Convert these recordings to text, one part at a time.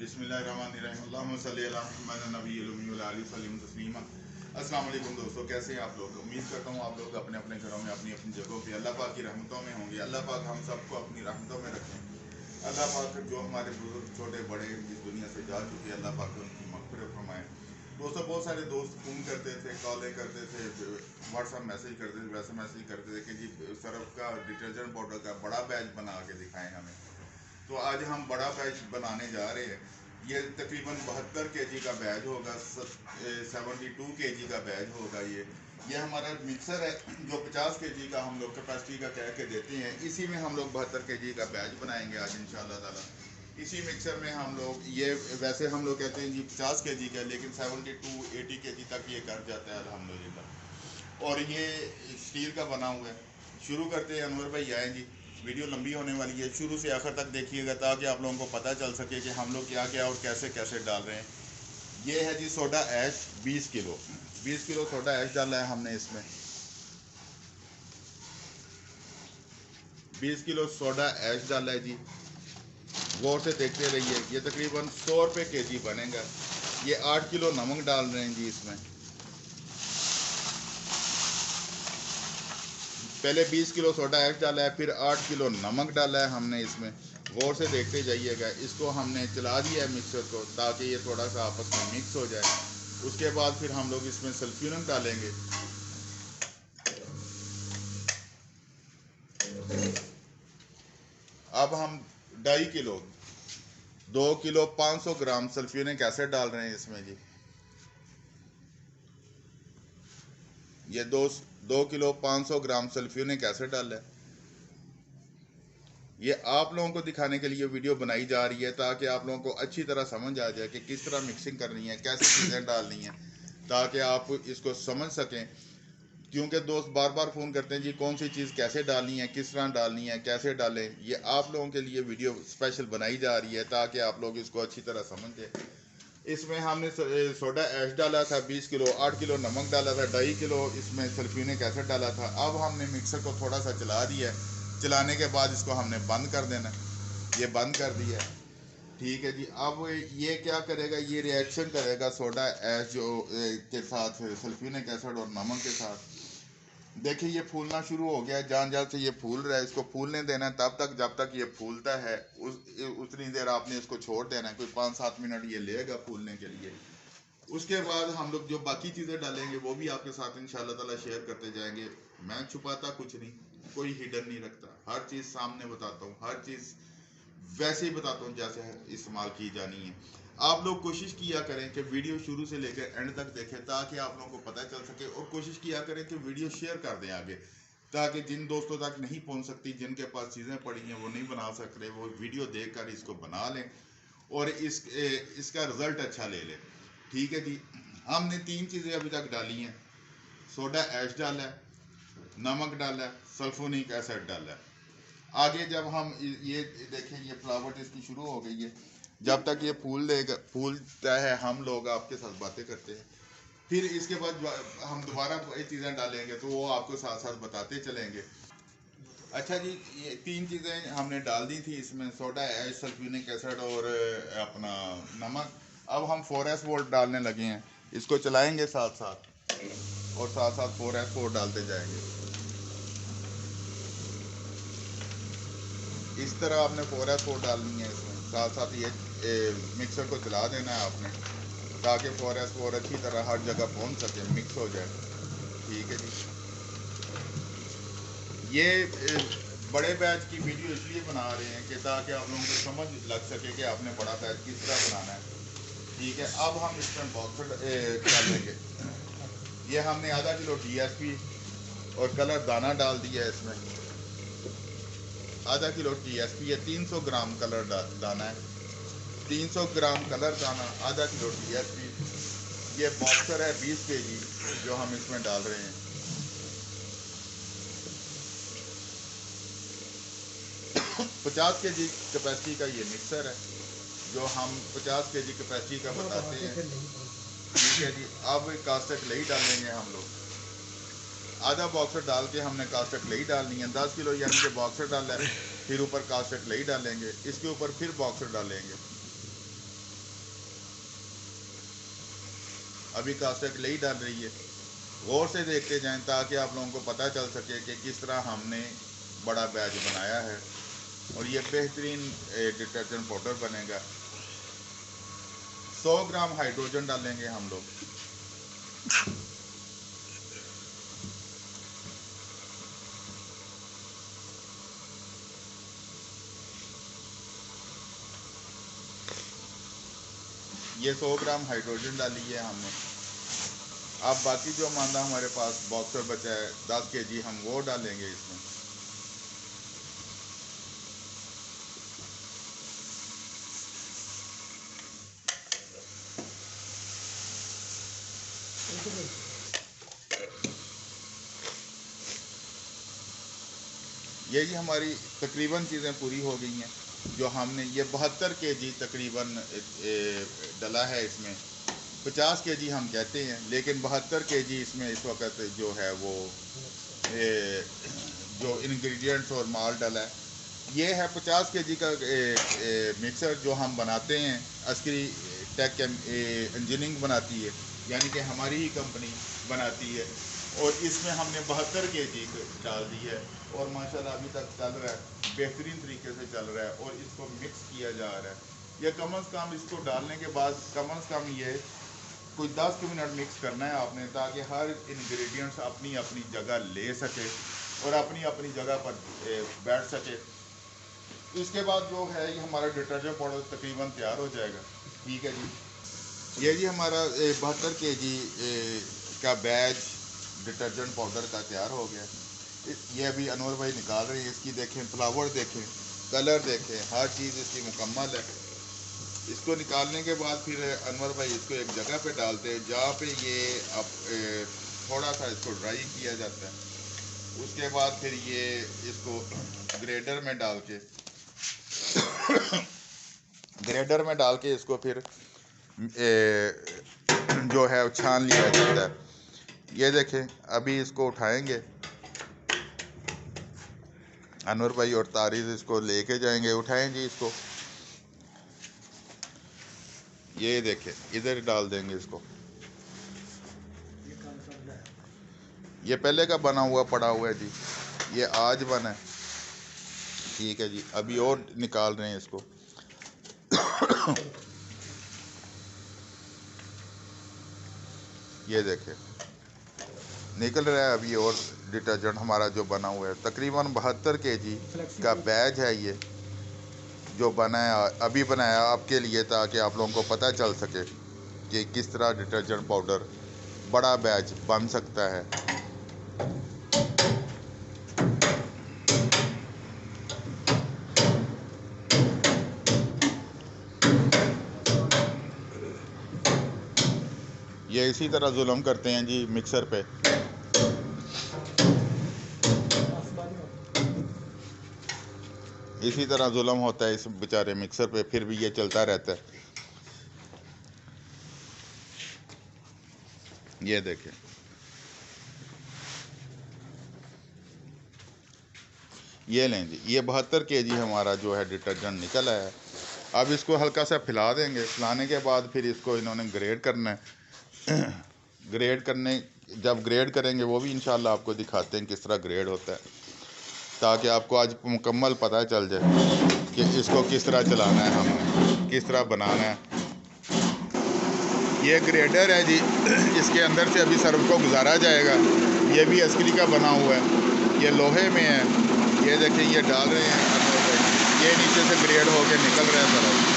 बिस्मिल्लाहिर्रहमानिर्रहीम अल्लाहुम्मा सल्ली अला मुहम्मद नबील उम्मी व अली सल्लिम तस्लीमा। अस्सलाम वालेकुम दोस्तों, कैसे हैं आप लोग। उम्मीद करता हूँ आप लोग अपने अपने घरों में अपनी अपनी जगहों पे अल्लाह पाक की रहमतों में होंगे। अल्लाह पाक हम सबको अपनी रहमतों में रखें। अल्लाह पाक जो हमारे बुजुर्ग छोटे बड़े इस दुनिया से जा चुके हैं, अल्लाह पाक उनकी मग़फ़िरत फरमाए। दोस्तों, बहुत सारे दोस्त फ़ोन करते थे, कॉलें करते थे, व्हाट्सअप मैसेज करते थे, वैसे मैसेज करते थे कि जी सर्फ का डिटर्जेंट पाउडर का बड़ा बैच बना के दिखाएं हमें। तो आज हम बड़ा बैच बनाने जा रहे हैं। ये तकरीबन 72 kg का बैच होगा, 72 kg का बैच होगा। ये हमारा मिक्सर है जो 50 kg का हम लोग कैपेसिटी का कह के देते हैं। इसी में हम लोग 72 kg का बैच बनाएंगे आज इंशाल्लाह ताला। इसी मिक्सर में हम लोग ये वैसे हम लोग कहते हैं जी 50 kg का, लेकिन 72-80 kg तक ये कर जाता है अल्हम्दुलिल्लाह। और ये स्टील का बना हुआ है। शुरू करते हैं, अनवर भाई आए जी। वीडियो लंबी होने वाली है, शुरू से आखिर तक देखिएगा ताकि आप लोगों को पता चल सके कि हम लोग क्या क्या और कैसे कैसे डाल रहे हैं। ये है जी soda ash 20 kilo. 20 kilo soda ash डाला है हमने इसमें। 20 किलो सोडा ऐश डाला है जी। गौर से देखते रहिए। ये तकरीबन 100 रुपये kg बनेगा। ये 8 किलो नमक डाल रहे हैं जी इसमें। पहले 20 किलो सोडा ऐश डाला है, फिर 8 किलो नमक डाला है हमने इसमें। गौर से देखते जाइएगा। इसको हमने चला दिया है मिक्सर को ताकि ये थोड़ा सा आपस में मिक्स हो जाए। उसके बाद फिर हम लोग इसमें सल्फ्यूरन डालेंगे। अब हम 2.5 किलो 2 किलो 500 ग्राम सल्फ्यूरिक एसिड डाल रहे हैं इसमें जी। ये 2 किलो 500 ग्राम सल्फ्यूरिक एसिड डाला है। ये आप लोगों को दिखाने के लिए वीडियो बनाई जा रही है ताकि आप लोगों को अच्छी तरह समझ आ जाए कि किस तरह मिक्सिंग करनी है, कैसी चीज़ें डालनी है, ताकि आप इसको समझ सकें। क्योंकि दोस्त बार बार फ़ोन करते हैं जी कौन सी चीज़ कैसे डालनी है, किस तरह डालनी है, कैसे डालें। ये आप लोगों के लिए वीडियो स्पेशल बनाई जा रही है ताकि आप लोग इसको अच्छी तरह समझें। इसमें हमने सोडा ऐश डाला था 20 किलो, 8 किलो नमक डाला था, 2.5 किलो इसमें सल्फ्यूरिक एसिड डाला था। अब हमने मिक्सर को थोड़ा सा चला दिया है। चलाने के बाद इसको हमने बंद कर देना। ये बंद कर दिया है, ठीक है जी। अब ये क्या करेगा, ये रिएक्शन करेगा सोडा ऐश जो के साथ सल्फ्यूरिक एसिड और नमक के साथ। देखिए ये फूलना शुरू हो गया है, जान जान से ये फूल रहा है। इसको फूलने देना है तब तक जब तक ये फूलता है। उतनी देर आपने इसको छोड़ देना है, कोई 5-7 मिनट ये लेगा फूलने के लिए। उसके बाद हम लोग जो बाकी चीज़ें डालेंगे वो भी आपके साथ इंशाल्लाह ताला शेयर करते जाएंगे। मैं छुपाता कुछ नहीं, कोई हिडन नहीं रखता, हर चीज़ सामने बताता हूँ, हर चीज़ वैसे ही बताता हूँ जैसे इस्तेमाल की जानी है। आप लोग कोशिश किया करें कि वीडियो शुरू से लेकर एंड तक देखें ताकि आप लोगों को पता चल सके। और कोशिश किया करें कि वीडियो शेयर कर दें आगे, ताकि जिन दोस्तों तक नहीं पहुंच सकती, जिनके पास चीज़ें पड़ी हैं वो नहीं बना सक रहे, वो वीडियो देखकर इसको बना लें और इसका रिज़ल्ट अच्छा ले लें। ठीक है जी। हमने 3 चीज़ें अभी तक डाली हैं। सोडा ऐश डाला है, नमक डाला है, सल्फ्यूरिक एसिड डाला है। आगे जब हम ये देखें, ये फ्लावर इसकी शुरू हो गई है। जब तक ये फूलता है हम लोग आपके साथ बातें करते हैं। फिर इसके बाद हम दोबारा ये चीज़ें डालेंगे तो वो आपको साथ साथ बताते चलेंगे। अच्छा जी, ये 3 चीज़ें हमने डाल दी थी इसमें, सोडा ऐश, सल्फ्यूरिक एसिड और अपना नमक। अब हम 4S वोल्ट डालने लगे हैं। इसको चलाएंगे साथ साथ और साथ साथ 4S वोल्ट डालते जाएंगे। इस तरह आपने 4S वोल्ट डालनी है इसमें। साथ साथ ये मिक्सर को चला देना है आपने ताकि 4S वोल्ट अच्छी तरह हर जगह पहुंच सके, मिक्स हो जाए। ठीक है जी। ये बड़े बैच की वीडियो इसलिए बना रहे हैं कि ताकि आप लोगों को समझ लग सके कि आपने बड़ा बैच किस तरह बनाना है। ठीक है। अब हम इसमें बॉक्स डालेंगे। ये हमने आधा किलो DSP और कलर दाना डाल दिया है इसमें। आधा किलो DSP है, 300 ग्राम कलर दाना है, 300 ग्राम कलर दाना, आधा किलो DSP। ये बॉक्सर है 20 kg जो हम इसमें डाल रहे हैं। 50 kg कैपेसिटी का ये मिक्सर है जो हम 50 kg कैपेसिटी का बताते हैं। ठीक है जी। अब कास्टेट लई डालेंगे हम लोग। आधा बॉक्सर डाल के हमने कास्टेट लई डालनी है। 10 किलो यानी कि बॉक्सर डाला है, फिर ऊपर कास्टेट लई डालेंगे, इसके ऊपर फिर बॉक्सर डालेंगे। अभी कास्टिक लई डाल रही है। गौर से देखते जाएं ताकि आप लोगों को पता चल सके कि किस तरह हमने बड़ा बैच बनाया है और ये बेहतरीन डिटर्जेंट पाउडर बनेगा। 100 ग्राम हाइड्रोजन डालेंगे हम लोग। ये 100 ग्राम हाइड्रोजन डाली है हमने। अब बाकी जो मांदा हमारे पास बॉक्सर बचा है 10 kg, हम वो डालेंगे इसमें। ये जी हमारी तकरीबन चीज़ें पूरी हो गई हैं। जो हमने ये 72 kg तकरीबन डला है इसमें। 50 kg हम कहते हैं, लेकिन 72 kg इसमें इस वक्त जो है वो जो इंग्रेडिएंट्स और माल डला है। ये है 50 kg का मिक्सर जो हम बनाते हैं। अस्करी टेक इंजीनियरिंग बनाती है, यानी कि हमारी ही कंपनी बनाती है। और इसमें हमने 72 kg डाल दी है और माशाल्लाह अभी तक चल रहा है, बेहतरीन तरीके से चल रहा है और इसको मिक्स किया जा रहा है। यह कम अज़ कम इसको डालने के बाद कम अज़ कम ये कोई 10 मिनट मिक्स करना है आपने, ताकि हर इंग्रेडिएंट्स अपनी अपनी जगह ले सके और अपनी अपनी जगह पर बैठ सके। इसके बाद जो है ये हमारा डिटर्जेंट पाउडर तकरीबन तैयार हो जाएगा। ठीक है जी, ये जी हमारा 72 kg का बैच डिटर्जेंट पाउडर का तैयार हो गया। ये अभी अनवर भाई निकाल रहे हैं। इसकी देखें, फ्लावर देखें, कलर देखें, हर चीज़ इसकी मुकम्मल है। इसको निकालने के बाद फिर अनवर भाई इसको एक जगह पे डालते हैं जहाँ पे ये अब थोड़ा सा इसको ड्राई किया जाता है। उसके बाद फिर ये इसको ग्रेडर में डाल के इसको फिर जो है छान लिया जाता है। ये देखें, अभी इसको उठाएंगे अनवर भाई और तारीज़, इसको लेके जाएंगे। उठाएं जी इसको, ये देखें इधर डाल देंगे इसको। ये पहले का बना हुआ पड़ा हुआ है जी, ये आज बना है। ठीक है जी, अभी और निकाल रहे हैं इसको। ये देखें निकल रहा है अभी और डिटर्जेंट हमारा जो बना हुआ है। तकरीबन 72 kg का बैच है ये जो बनाया, अभी बनाया आपके लिए, ताकि आप लोगों को पता चल सके कि किस तरह डिटर्जेंट पाउडर बड़ा बैच बन सकता है। ये इसी तरह जुल्म करते हैं जी मिक्सर पे। इसी तरह जुल्म होता है इस बेचारे मिक्सर पे, फिर भी ये चलता रहता है। ये देखें, ये लें जी, ये 72 kg हमारा जो है डिटर्जेंट निकल आया है। अब इसको हल्का सा फैला देंगे। फैलाने के बाद फिर इसको इन्होंने ग्रेड करना है। जब ग्रेड करेंगे वो भी इंशाल्लाह आपको दिखाते हैं किस तरह ग्रेड होता है, ताकि आपको आज मुकम्मल पता चल जाए कि इसको किस तरह चलाना है, हमने किस तरह बनाना है। ये ग्रेडर है जी, इसके अंदर से अभी सर्फ को गुजारा जाएगा। ये भी अस्करी का बना हुआ है, ये लोहे में है। ये देखें, ये डाल रहे हैं, ये नीचे से ग्रेड होके निकल रहा है सर्फ।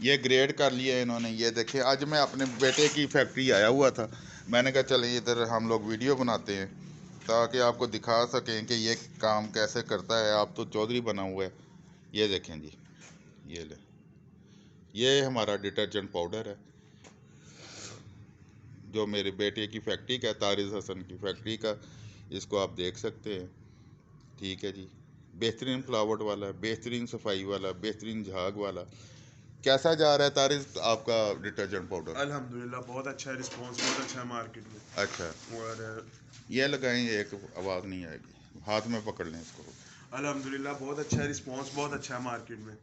ये ग्रेड कर लिया इन्होंने। ये देखें, आज मैं अपने बेटे की फैक्ट्री आया हुआ था, मैंने कहा चलिए इधर हम लोग वीडियो बनाते हैं ताकि आपको दिखा सकें कि ये काम कैसे करता है। आप तो चौधरी बना हुआ है, ये देखें जी, ये ले, ये हमारा डिटर्जेंट पाउडर है जो मेरे बेटे की फैक्ट्री का है, तारिज़ हसन की फैक्ट्री का। इसको आप देख सकते हैं। ठीक है जी, बेहतरीन फ्लावट वाला, बेहतरीन सफाई वाला, बेहतरीन झाग वाला। कैसा जा रहा है तारिज़ आपका डिटर्जेंट पाउडर? अल्हम्दुलिल्लाह बहुत अच्छा है, रिस्पांस बहुत अच्छा है मार्केट में। अच्छा, और ये लगाएं, एक आवाज़ नहीं आएगी, हाथ में पकड़ लें इसको। अल्हम्दुलिल्लाह बहुत अच्छा है, रिस्पांस बहुत अच्छा है मार्केट में।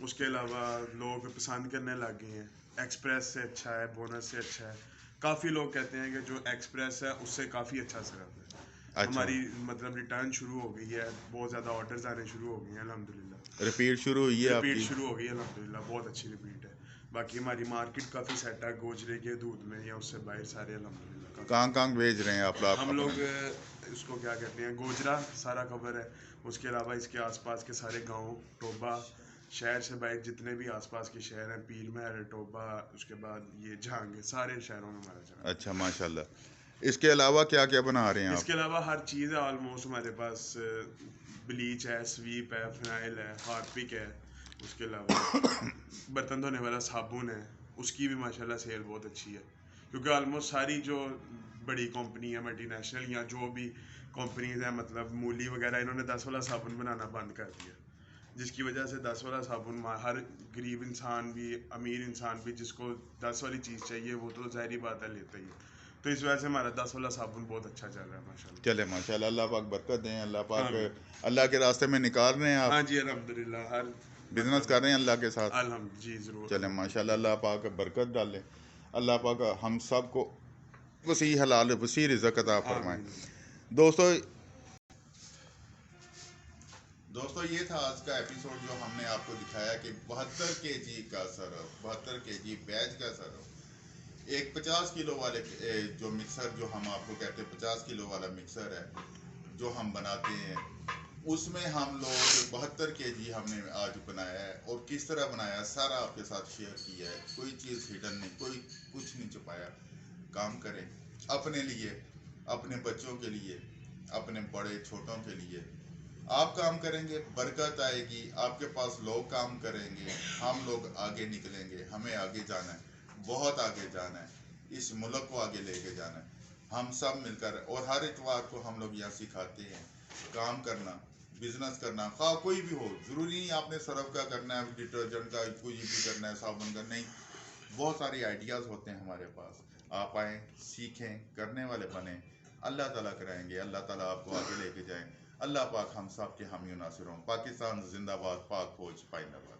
उसके अलावा लोग पसंद करने लग गए हैं। एक्सप्रेस से अच्छा है, बोनस से अच्छा है। काफ़ी लोग कहते हैं कि जो एक्सप्रेस है उससे काफ़ी अच्छा सिरप है। अच्छा, हमारी मतलब रिटर्न शुरू हो गई है, बहुत ज़्यादा ऑर्डर्स आने शुरू हो गए हैं अल्हम्दुलिल्लाह। रिपीट शुरू हुई है रिपीट आपकी? शुरू हो गई है अल्हम्दुलिल्लाह, बहुत अच्छी रिपीट है। बाकी हमारी मार्केट काफ़ी सेट है, गोजरे के दूध में या उससे बाहर सारे अल्हम्दुलिल्लाह काफ़ी। कहाँ कहाँ भेज रहे हैं आप हम अपने? लोग इसको क्या कहते हैं, गोजरा सारा कवर है। उसके अलावा इसके आसपास के सारे गांव, टोबा, शहर से बाहर जितने भी आसपास के शहर हैं, पीर महल, टोबा, उसके बाद ये झांग, सारे शहरों में हमारा चला। अच्छा, माशाल्लाह। इसके अलावा क्या क्या बना रहे हैं आप? इसके अलावा हर चीज़ है ऑलमोस्ट हमारे पास। ब्लीच है, स्वीप है, फिनाइल है, हार्पिक है। उसके अलावा बर्तन धोने वाला साबुन है, उसकी भी माशाल्लाह सेल बहुत अच्छी है। क्योंकि ऑलमोस्ट सारी जो बड़ी कंपनी है, मल्टीनेशनल या जो भी कंपनीज हैं, मतलब मूली वगैरह, इन्होंने 10 वाला साबुन बनाना बंद कर दिया। जिसकी वजह से 10 वाला साबुन हर गरीब इंसान भी, अमीर इंसान भी, जिसको 10 वाली चीज़ चाहिए वो तो ज़ाहिर बात है लेता ही है। तो इस वजह से हमारा 10 वाला साबुन बहुत अच्छा चल रहा है माशाल्लाह। चले माशाल्लाह, अल्लाह पाक बरकत दें, अल्लाह पाक आमीन। अल्लाह के रास्ते में निकाल रहे हैं हाँ आप, जी अल्हम्दुलिल्लाह, हर बिजनेस मतलब कर रहे हैं अल्लाह के साथ। जी ज़रूर चले माशाल्लाह, अल्हम्दुलिल्लाह। अल्लाह पाक बरकत डाले, अल्लाह पाक हम सब को वसी हलाल वसी रिज़्क़ अता फरमाए। आमीन। दोस्तों, ये था आज का एपिसोड जो हमने आपको दिखाया कि 72 केजी का सरफ, 72 केजी बैच का सरफ, एक 50 किलो वाले जो मिक्सर, जो हम आपको कहते हैं 50 किलो वाला मिक्सर है जो हम बनाते हैं, उसमें हम लोग 72 केजी हमने आज बनाया है। और किस तरह बनाया सारा आपके साथ शेयर किया है, कोई चीज़ हिडन नहीं, कोई कुछ नहीं छुपाया। काम करें अपने लिए, अपने बच्चों के लिए, अपने बड़े छोटों के लिए। आप काम करेंगे बरकत आएगी, आपके पास लोग काम करेंगे, हम लोग आगे निकलेंगे। हमें आगे जाना है, बहुत आगे जाना है, इस मुल्क को आगे लेके जाना है, हम सब मिलकर। और हर इतवार को हम लोग यहाँ सिखाते हैं काम करना, बिजनेस करना, खा कोई भी हो, ज़रूरी नहीं आपने सरफ का करना है, डिटर्जेंट का कोई भी करना है, साबुन का नहीं। बहुत सारे आइडियाज़ होते हैं हमारे पास। आप आएँ, सीखें, करने वाले बने, अल्लाह ताला कराएंगे, अल्लाह ताला आपको आगे लेके जाएं। अल्लाह पाक हम सब के हामी नासिर हों। पाकिस्तान जिंदाबाद, पाक फौज पाइंदाबाद।